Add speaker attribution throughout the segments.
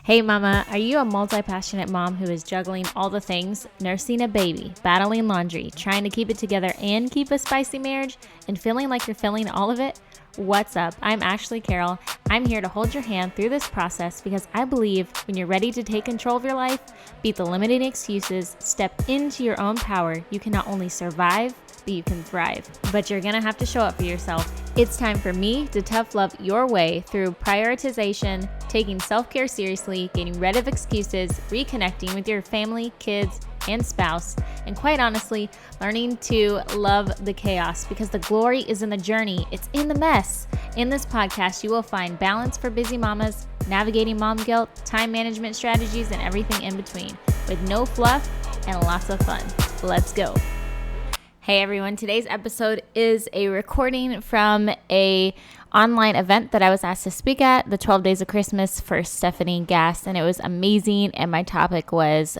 Speaker 1: Hey mama, are you a multi-passionate mom who is juggling all the things, nursing a baby, battling laundry, trying to keep it together and keep a spicy marriage, and feeling like you're feeling all of it? What's up? I'm Ashley Carroll. I'm here to hold your hand through this process because I believe when you're ready to take control of your life, beat the limiting excuses, step into your own power, you can not only survive, but you can thrive. But you're gonna have to show up for yourself. It's time for me to tough love your way through prioritization, taking self-care seriously, getting rid of excuses, reconnecting with your family, kids, and spouse, and quite honestly, learning to love the chaos because the glory is in the journey. It's in the mess. In this podcast, you will find balance for busy mamas, navigating mom guilt, time management strategies, and everything in between with no fluff and lots of fun. Let's go. Hey everyone, today's episode is a recording from a online event that I was asked to speak at, the 12 Days of Christmas for Stephanie Gass, and it was amazing. And my topic was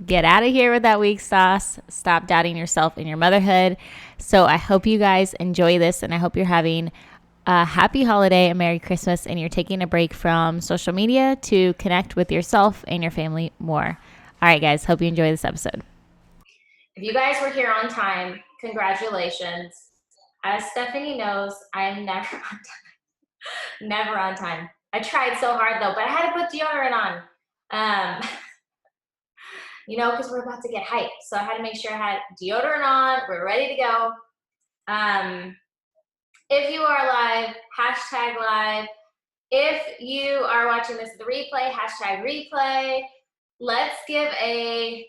Speaker 1: get out of here with that Weaksauce, stop doubting yourself in your motherhood. So I hope you guys enjoy this, and I hope you're having a happy holiday, a Merry Christmas, and you're taking a break from social media to connect with yourself and your family more. All right, guys, hope you enjoy this episode. If you guys were here on time, congratulations. As Stephanie knows, I am never on time. Never on time. I tried so hard though, but I had to put deodorant on. Because we're about to get hyped. So I had to make sure I had deodorant on. We're ready to go. If you are live, hashtag live. If you are watching this the replay, hashtag replay. Let's give a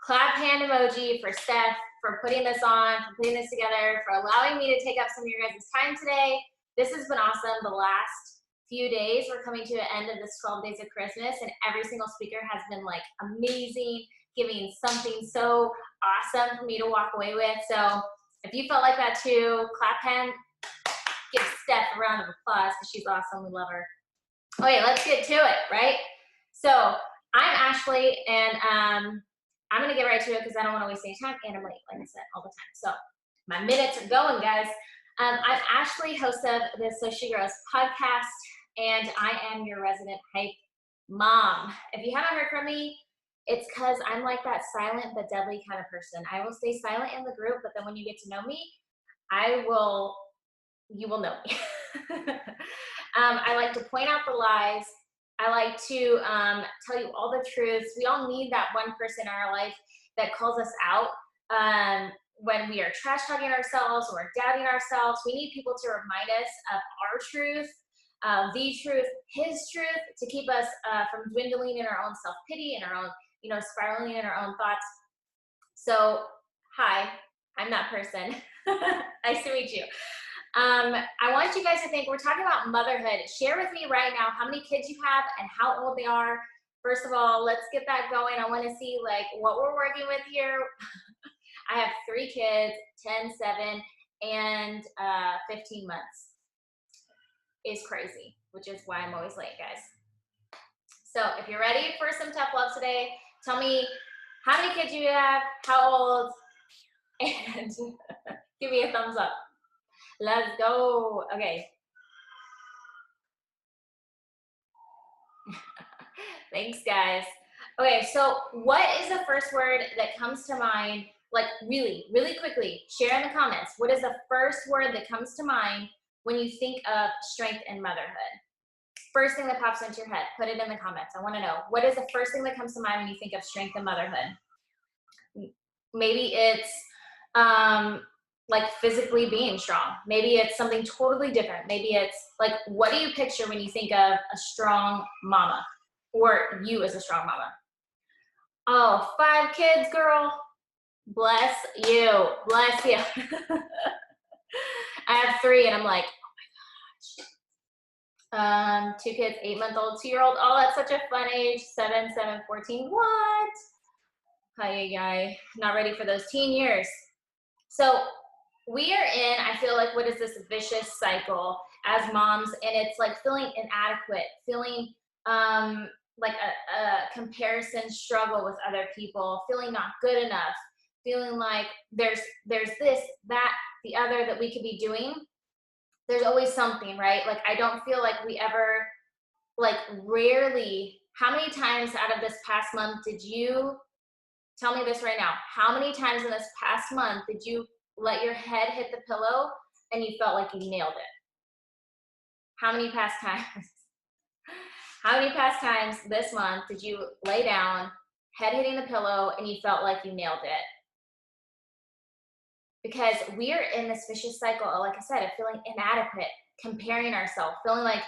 Speaker 1: clap hand emoji for Stef for putting this on, for putting this together, for allowing me to take up some of your guys' time today. This has been awesome. The last few days, we're coming to the end of this 12 Days of Christmas, and every single speaker has been like amazing, giving something so awesome for me to walk away with. So if you felt like that too, clap hand, give Stef a round of applause because she's awesome. We love her. Okay, let's get to it, right? So I'm Ashley, and I'm going to get right to it because I don't want to waste any time, and I'm late, like I said, all the time. So my minutes are going, guys. I'm Ashley, host of the So She Grows podcast, and I am your resident hype mom. If you haven't heard from me, it's because I'm like that silent but deadly kind of person. I will stay silent in the group, but then when you get to know me, you will know me. I like to point out the lies. I like to tell you all the truths. We all need that one person in our life that calls us out when we are trash talking ourselves or doubting ourselves. We need people to remind us of our truth, the truth, his truth, to keep us from dwindling in our own self-pity and our own, spiraling in our own thoughts. So, hi, I'm that person. Nice to meet you. I want you guys to think, we're talking about motherhood. Share with me right now how many kids you have and how old they are. First of all, let's get that going. I want to see what we're working with here. I have 3 kids, 10, 7, and 15 months. It's crazy, which is why I'm always late, guys. So if you're ready for some tough love today, tell me how many kids you have, how old, and give me a thumbs up. Let's go. Okay. Thanks, guys. Okay, so what is the first word that comes to mind? Really, really quickly, share in the comments. What is the first word that comes to mind when you think of strength and motherhood? First thing that pops into your head, put it in the comments. I want to know, what is the first thing that comes to mind when you think of strength and motherhood? Maybe it's physically being strong. Maybe it's something totally different. Maybe it's what do you picture when you think of a strong mama or you as a strong mama? Oh, 5 kids, girl. Bless you. Bless you. I have 3 and I'm like, oh my gosh. 2 kids, 8-month-old, 2-year-old. Oh, that's such a fun age. 7, 14. What? Hi. Not ready for those teen years. So we are in, I feel like, what is this vicious cycle as moms, and it's feeling inadequate, feeling like a comparison struggle with other people, feeling not good enough, feeling like there's this, that, the other that we could be doing. There's always something, right? I don't feel like we ever like rarely, how many times out of this past month did you, tell me this right now, how many times in this past month did you let your head hit the pillow and you felt like you nailed it? How many past times? How many past times this month did you lay down, head hitting the pillow, and you felt like you nailed it? Because we're in this vicious cycle, like I said, of feeling inadequate, comparing ourselves, feeling like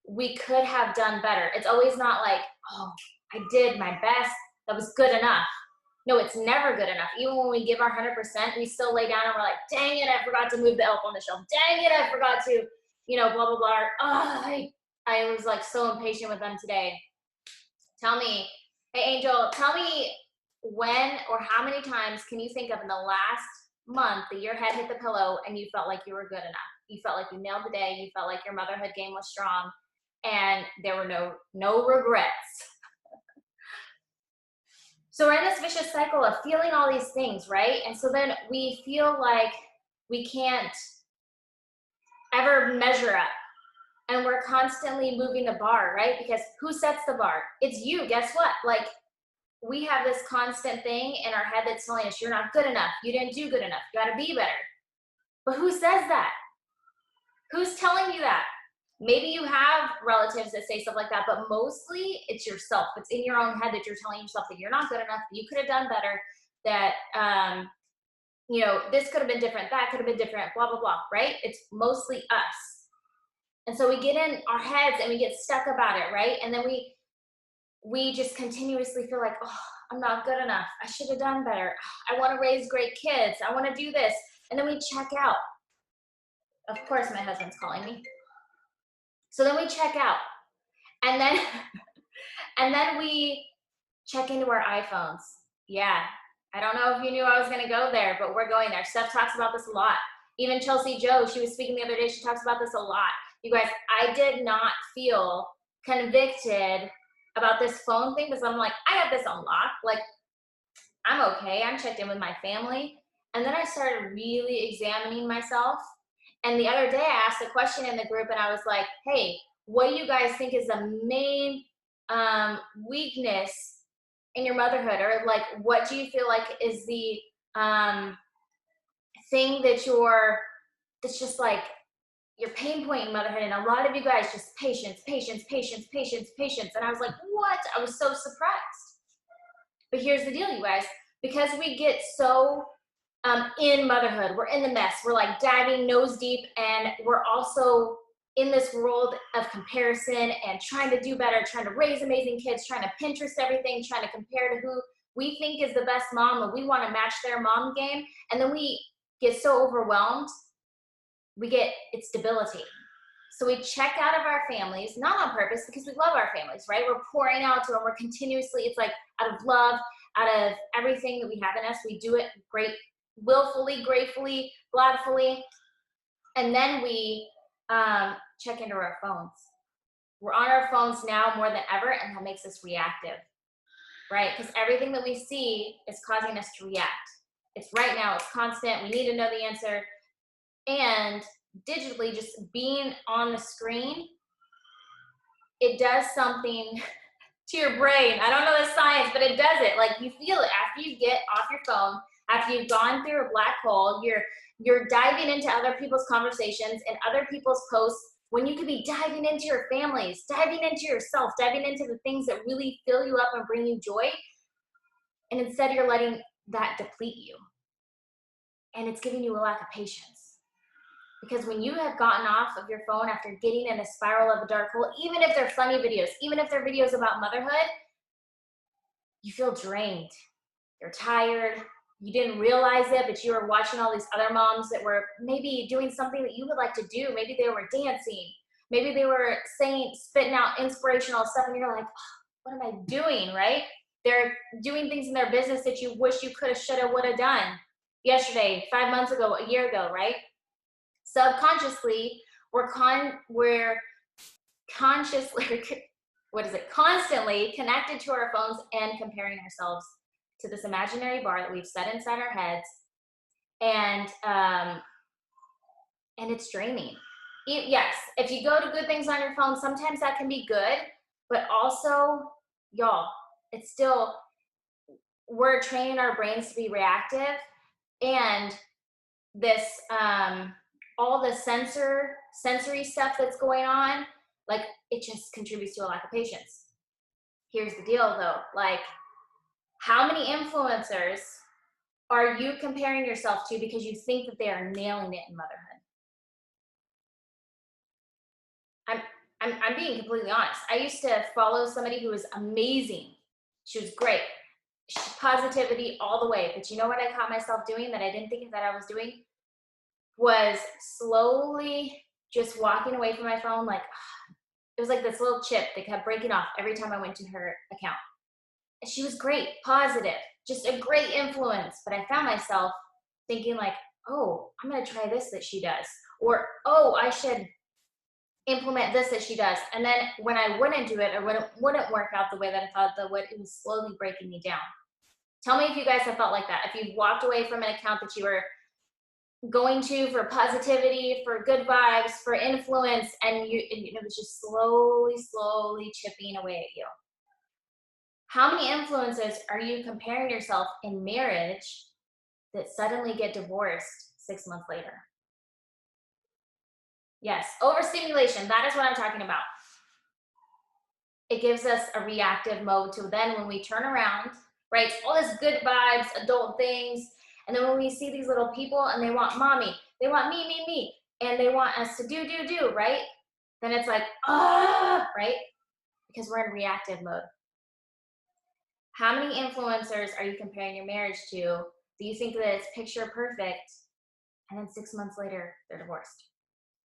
Speaker 1: we could have done better. It's always not like, oh, I did my best, that was good enough. No, it's never good enough. Even when we give our 100%, we still lay down and we're like, dang it, I forgot to move the elf on the shelf. Dang it, I forgot to, blah, blah, blah. Oh, I was like so impatient with them today. Tell me, hey Angel, tell me when or how many times can you think of in the last month that your head hit the pillow and you felt like you were good enough? You felt like you nailed the day. You felt like your motherhood game was strong and there were no regrets. So we're in this vicious cycle of feeling all these things, right? And so then we feel like we can't ever measure up. And we're constantly moving the bar, right? Because who sets the bar? It's you. Guess what? Like, we have this constant thing in our head that's telling us, you're not good enough. You didn't do good enough. You got to be better. But who says that? Who's telling you that? Maybe you have relatives that say stuff like that, but mostly it's yourself. It's in your own head that you're telling yourself that you're not good enough, that you could have done better, that, this could have been different, that could have been different, blah, blah, blah, right? It's mostly us. And so we get in our heads and we get stuck about it, right? And then we just continuously feel like, oh, I'm not good enough. I should have done better. I want to raise great kids. I want to do this. And then we check out. Of course, my husband's calling me. So then we check out. And then, and then we check into our iPhones. Yeah. I don't know if you knew I was going to go there, but we're going there. Steph talks about this a lot. Even Chelsea Joe, she was speaking the other day. She talks about this a lot. You guys, I did not feel convicted about this phone thing because I'm like, I have this on lock. Like, I'm okay. I'm checked in with my family. And then I started really examining myself. And the other day I asked a question in the group and I was like, hey, what do you guys think is the main weakness in your motherhood? Or like, what do you feel like is the thing that's just like your pain point in motherhood? And a lot of you guys just patience. And I was like, what? I was so surprised. But here's the deal, you guys. Because we get so in motherhood, we're in the mess. We're like diving nose deep, and we're also in this world of comparison and trying to do better, trying to raise amazing kids, trying to Pinterest everything, trying to compare to who we think is the best mom, and we want to match their mom game. And then we get so overwhelmed, it's debilitating. So we check out of our families, not on purpose, because we love our families, right? We're pouring out to them. We're continuously, it's like out of love, out of everything that we have in us. We do it great, willfully, gratefully, gladfully. And then we check into our phones. We're on our phones now more than ever, and that makes us reactive, right? Because everything that we see is causing us to react. It's right now, it's constant. We need to know the answer. And digitally, just being on the screen, it does something to your brain. I don't know the science, but it does it. Like, you feel it after you get off your phone, after you've gone through a black hole. You're diving into other people's conversations and other people's posts when you could be diving into your families, diving into yourself, diving into the things that really fill you up and bring you joy. And instead, you're letting that deplete you. And it's giving you a lack of patience. Because when you have gotten off of your phone after getting in a spiral of a dark hole, even if they're funny videos, even if they're videos about motherhood, you feel drained. You're tired. You didn't realize it, but you were watching all these other moms that were maybe doing something that you would like to do. Maybe they were dancing. Maybe they were spitting out inspirational stuff, and you're like, oh, what am I doing, right? They're doing things in their business that you wish you could have, should have, would have done yesterday, 5 months ago, a year ago, right? Subconsciously, we're constantly connected to our phones and comparing ourselves to this imaginary bar that we've set inside our heads. And it's draining.
Speaker 2: Yes, if you go to good things on your phone, sometimes that can be good, but also, y'all, it's still, we're training our brains to be reactive, and this all the sensory stuff that's going on, like, it just contributes to a lack of patience. Here's the deal though, like, how many influencers are you comparing yourself to because you think that they are nailing it in motherhood? I'm I'm being completely honest. I used to follow somebody who was amazing. She was great. Positivity all the way. But you know what I caught myself doing that I didn't think that I was doing? Was slowly just walking away from my phone. Like, it was like this little chip that kept breaking off every time I went to her account. And she was great, positive, just a great influence. But I found myself thinking, like, oh, I'm going to try this that she does. Or, oh, I should implement this that she does. And then when I wouldn't do it, or when it wouldn't work out the way that I thought that would, it was slowly breaking me down. Tell me if you guys have felt like that. If you've walked away from an account that you were going to for positivity, for good vibes, for influence, and it was just slowly chipping away at you. How many influences are you comparing yourself in marriage that suddenly get divorced 6 months later? Yes, overstimulation. That is what I'm talking about. It gives us a reactive mode to then when we turn around, right? All this good vibes, adult things. And then when we see these little people and they want mommy, they want me, and they want us to do, right? Then it's like, right? Because we're in reactive mode. How many influencers are you comparing your marriage to? Do you think that it's picture perfect? And then 6 months later, they're divorced.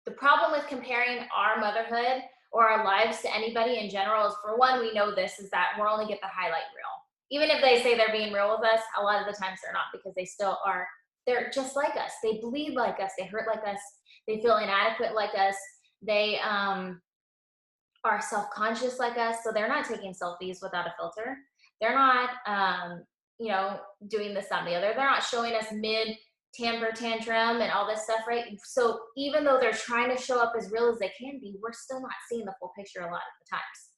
Speaker 2: The problem with comparing our motherhood or our lives to anybody in general is, for one, we know this, is that we're only get the highlight reel. Even if they say they're being real with us, a lot of the times they're not, because they still are. They're just like us. They bleed like us. They hurt like us. They feel inadequate like us. They are self-conscious like us. So they're not taking selfies without a filter. They're not, doing this, that, and the other. They're not showing us mid temper tantrum and all this stuff, right? So even though they're trying to show up as real as they can be, we're still not seeing the full picture a lot of the times.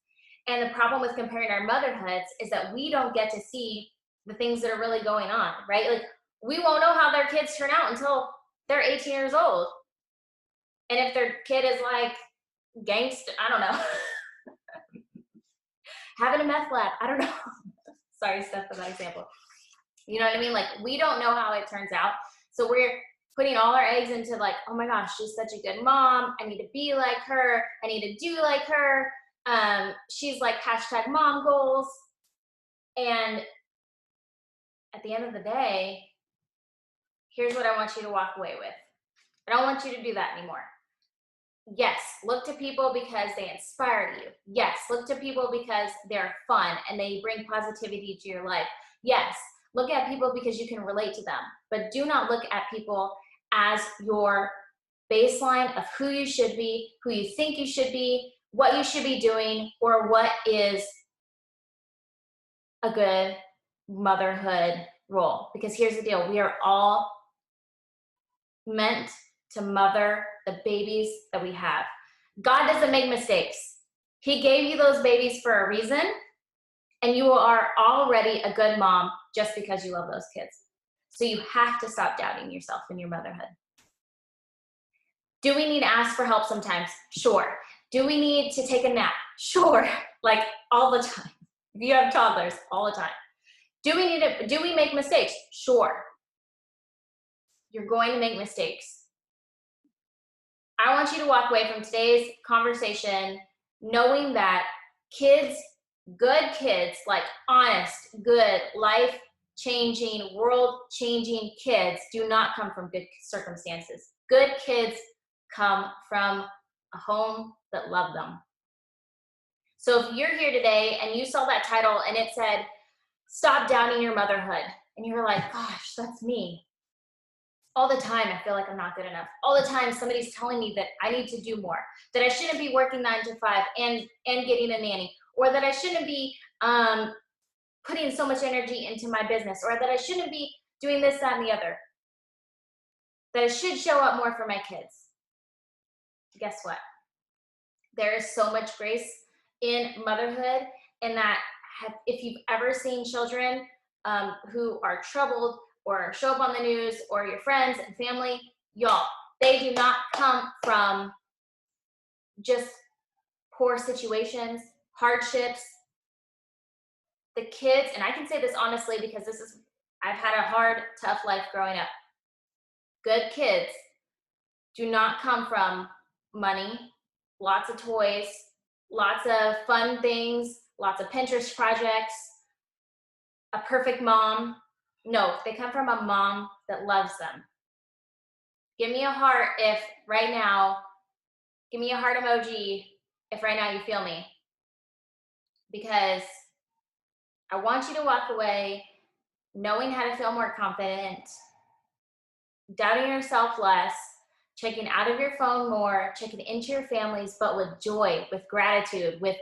Speaker 2: And the problem with comparing our motherhoods is that we don't get to see the things that are really going on, right? Like, we won't know how their kids turn out until they're 18 years old. And if their kid is like gangster, I don't know, having a meth lab, I don't know. Sorry, Steph, for that example. You know what I mean? Like, we don't know how it turns out. So we're putting all our eggs into, like, oh my gosh, she's such a good mom. I need to be like her. I need to do like her. She's like hashtag mom goals. And at the end of the day, here's what I want you to walk away with. I don't want you to do that anymore. Yes, look to people because they inspire you. Yes, look to people because they're fun and they bring positivity to your life. Yes, look at people because you can relate to them. But do not look at people as your baseline of who you should be, who you think you should be, what you should be doing, or what is a good motherhood role. Because here's the deal, we are all meant to mother the babies that we have. God doesn't make mistakes. He gave you those babies for a reason, and you are already a good mom just because you love those kids. So you have to stop doubting yourself in your motherhood. Do we need to ask for help sometimes? Sure. Do we need to take a nap? Sure. Like, all the time. If you have toddlers, all the time. Do we make mistakes? Sure. You're going to make mistakes. I want you to walk away from today's conversation knowing that kids, good kids, like honest, good, life-changing, world-changing kids do not come from good circumstances. Good kids come from a home that loved them. So if you're here today and you saw that title and it said, "Stop doubting your motherhood," and you were like, gosh, that's me. All the time, I feel like I'm not good enough. All the time, somebody's telling me that I need to do more, that I shouldn't be working 9 to 5 and getting a nanny, or that I shouldn't be putting so much energy into my business, or that I shouldn't be doing this, that, and the other, that I should show up more for my kids. guess what? There is so much grace in motherhood, and that if you've ever seen children who are troubled or show up on the news, or your friends and family, y'all, they do not come from just poor situations, hardships. The kids, and I can say this honestly because I've had a hard, tough life growing up. Good kids do not come from money, lots of toys, lots of fun things, lots of Pinterest projects, a perfect mom. No, they come from a mom that loves them. Give me a heart if right now, give me a heart emoji if right now you feel me. Because I want you to walk away knowing how to feel more confident, doubting yourself less, checking out of your phone more, checking into your families, but with joy, with gratitude, with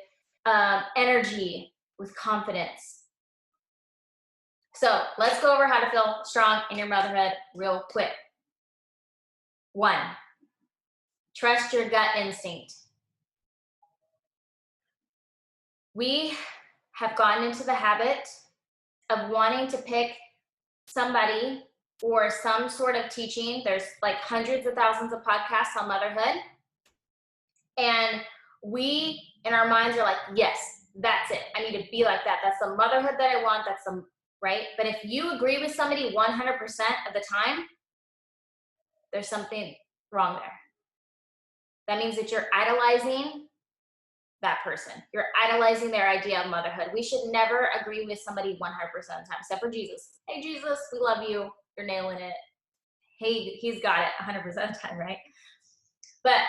Speaker 2: energy, with confidence. So let's go over how to feel strong in your motherhood real quick. 1, trust your gut instinct. We have gotten into the habit of wanting to pick somebody or some sort of teaching. There's like hundreds of thousands of podcasts on motherhood. And we, in our minds, are like, yes, that's it. I need to be like that. That's the motherhood that I want. That's the, right? But if you agree with somebody 100% of the time, there's something wrong there. That means that you're idolizing that person. You're idolizing their idea of motherhood. We should never agree with somebody 100% of the time, except for Jesus. Hey, Jesus, we love you. You're nailing it. Hey, he's got it 100% of the time, right? But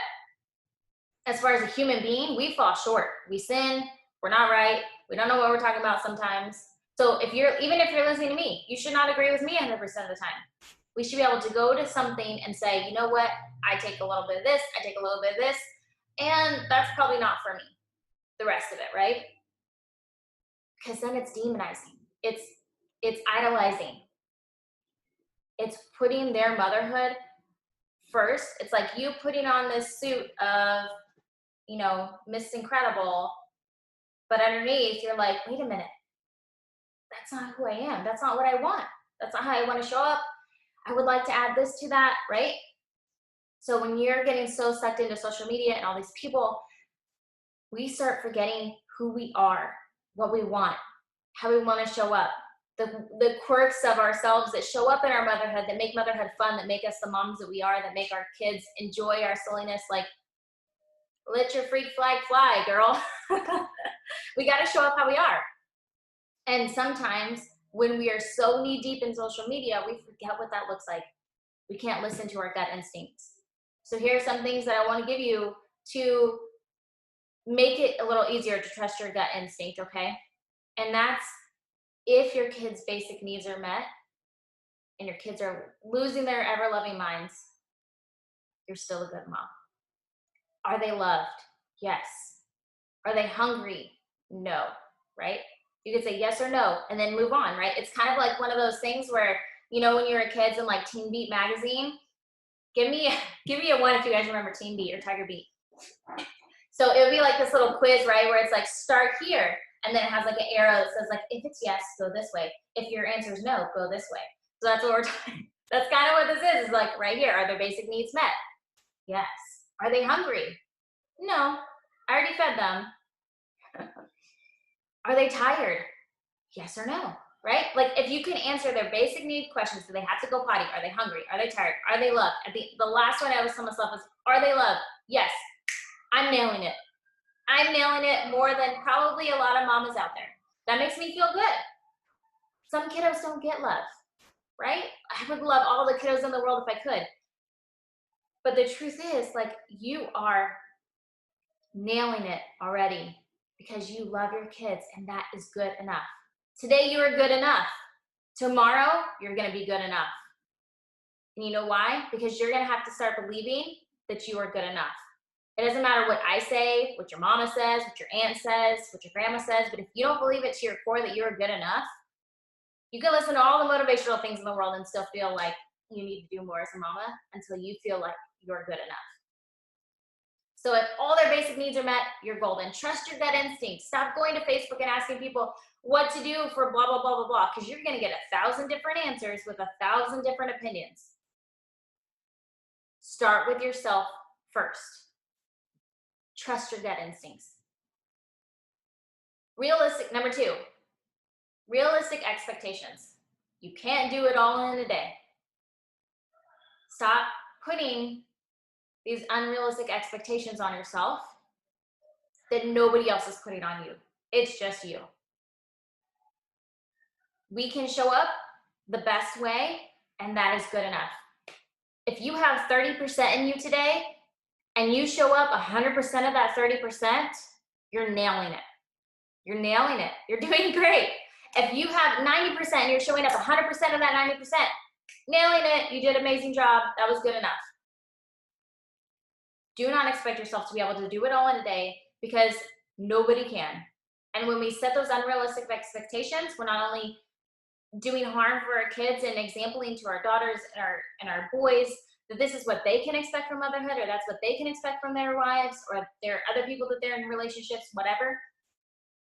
Speaker 2: as far as a human being, we fall short. We sin. We're not right. We don't know what we're talking about sometimes. So even if you're listening to me, you should not agree with me 100% of the time. We should be able to go to something and say, you know what? I take a little bit of this. I take a little bit of this. And that's probably not for me. The rest of it, right? Because then it's demonizing. It's idolizing. It's putting their motherhood first. It's like you putting on this suit of, Miss Incredible, but underneath you're like, wait a minute, that's not who I am. That's not what I want. That's not how I want to show up. I would like to add this to that, right? So when you're getting so sucked into social media and all these people, we start forgetting who we are, what we want, how we want to show up, the quirks of ourselves that show up in our motherhood, that make motherhood fun, that make us the moms that we are, that make our kids enjoy our silliness. Like, let your freak flag fly, girl. We got to show up how we are. And sometimes when we are so knee deep in social media, we forget what that looks like. We can't listen to our gut instincts. So here are some things that I want to give you to make it a little easier to trust your gut instinct, okay? And that's if your kids' basic needs are met and your kids are losing their ever-loving minds, you're still a good mom. Are they loved? Yes. Are they hungry? No, right? You could say yes or no and then move on, right? It's kind of like one of those things where, when you were kids in like Teen Beat magazine, give me a 1 if you guys remember Teen Beat or Tiger Beat. So it would be like this little quiz, right? Where it's like, start here. And then it has like an arrow that says like, if it's yes, go this way. If your answer is no, go this way. So that's what we're talking. That's kind of what this is like right here. Are their basic needs met? Yes. Are they hungry? No. I already fed them. Are they tired? Yes or no, right? Like if you can answer their basic need questions, do they have to go potty? Are they hungry? Are they tired? Are they loved? The last one I always tell myself is, are they loved? Yes. I'm nailing it. I'm nailing it more than probably a lot of mamas out there. That makes me feel good. Some kiddos don't get love, right? I would love all the kiddos in the world if I could. But the truth is, like, you are nailing it already because you love your kids, and that is good enough. Today, you are good enough. Tomorrow, you're going to be good enough. And you know why? Because you're going to have to start believing that you are good enough. It doesn't matter what I say, what your mama says, what your aunt says, what your grandma says, but if you don't believe it to your core that you're good enough, you can listen to all the motivational things in the world and still feel like you need to do more as a mama until you feel like you're good enough. So if all their basic needs are met, you're golden. Trust your gut instinct. Stop going to Facebook and asking people what to do for blah, blah, blah, blah, blah, because you're going to get 1,000 different answers with 1,000 different opinions. Start with yourself first. Trust your gut instincts. Number 2, realistic expectations. You can't do it all in a day. Stop putting these unrealistic expectations on yourself that nobody else is putting on you. It's just you. We can show up the best way, and that is good enough. If you have 30% in you today and you show up 100% of that 30%, you're nailing it. You're nailing it. You're doing great. If you have 90% and you're showing up 100% of that 90%, nailing it. You did an amazing job. That was good enough. Do not expect yourself to be able to do it all in a day, because nobody can. And when we set those unrealistic expectations, we're not only doing harm for our kids and exampling to our daughters and our boys that this is what they can expect from motherhood, or that's what they can expect from their wives, or their other people that they're in relationships, whatever,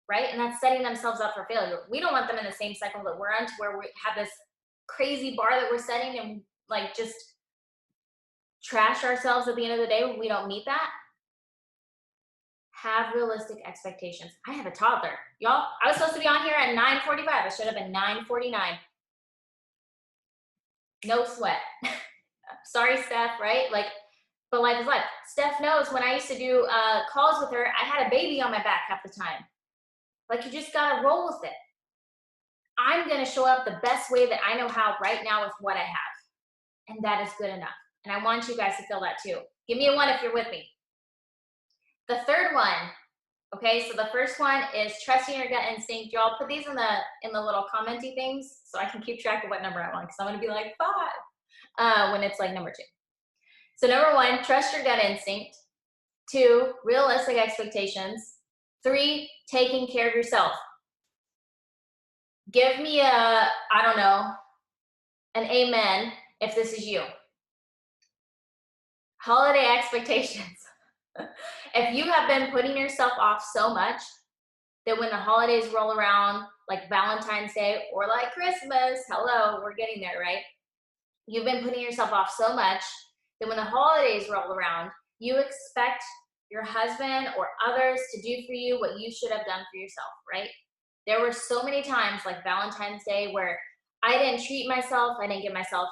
Speaker 2: right? And that's setting themselves up for failure. We don't want them in the same cycle that we're in, to where we have this crazy bar that we're setting and like just trash ourselves at the end of the day when we don't meet that. Have realistic expectations. I have a toddler. Y'all, I was supposed to be on here at 9:45. I should have been 9:49. No sweat. Sorry, Stef, right? Like, but life is life. Stef knows when I used to do calls with her, I had a baby on my back half the time. Like, you just gotta roll with it. I'm gonna show up the best way that I know how right now with what I have. And that is good enough. And I want you guys to feel that too. Give me a 1 if you're with me. The third one, okay, so the first one is trusting your gut instinct. Y'all put these in the little commenty things so I can keep track of what number I'm on, because I'm gonna be like 5 when it's like number 2. So number 1, trust your gut instinct. 2, realistic expectations. 3, taking care of yourself. Give me an amen if this is you. Holiday expectations. If you have been putting yourself off so much that when the holidays roll around, like Valentine's Day or like Christmas, hello, we're getting there, right? You've been putting yourself off so much that when the holidays roll around, you expect your husband or others to do for you what you should have done for yourself, right? There were so many times like Valentine's Day where I didn't treat myself, I didn't give myself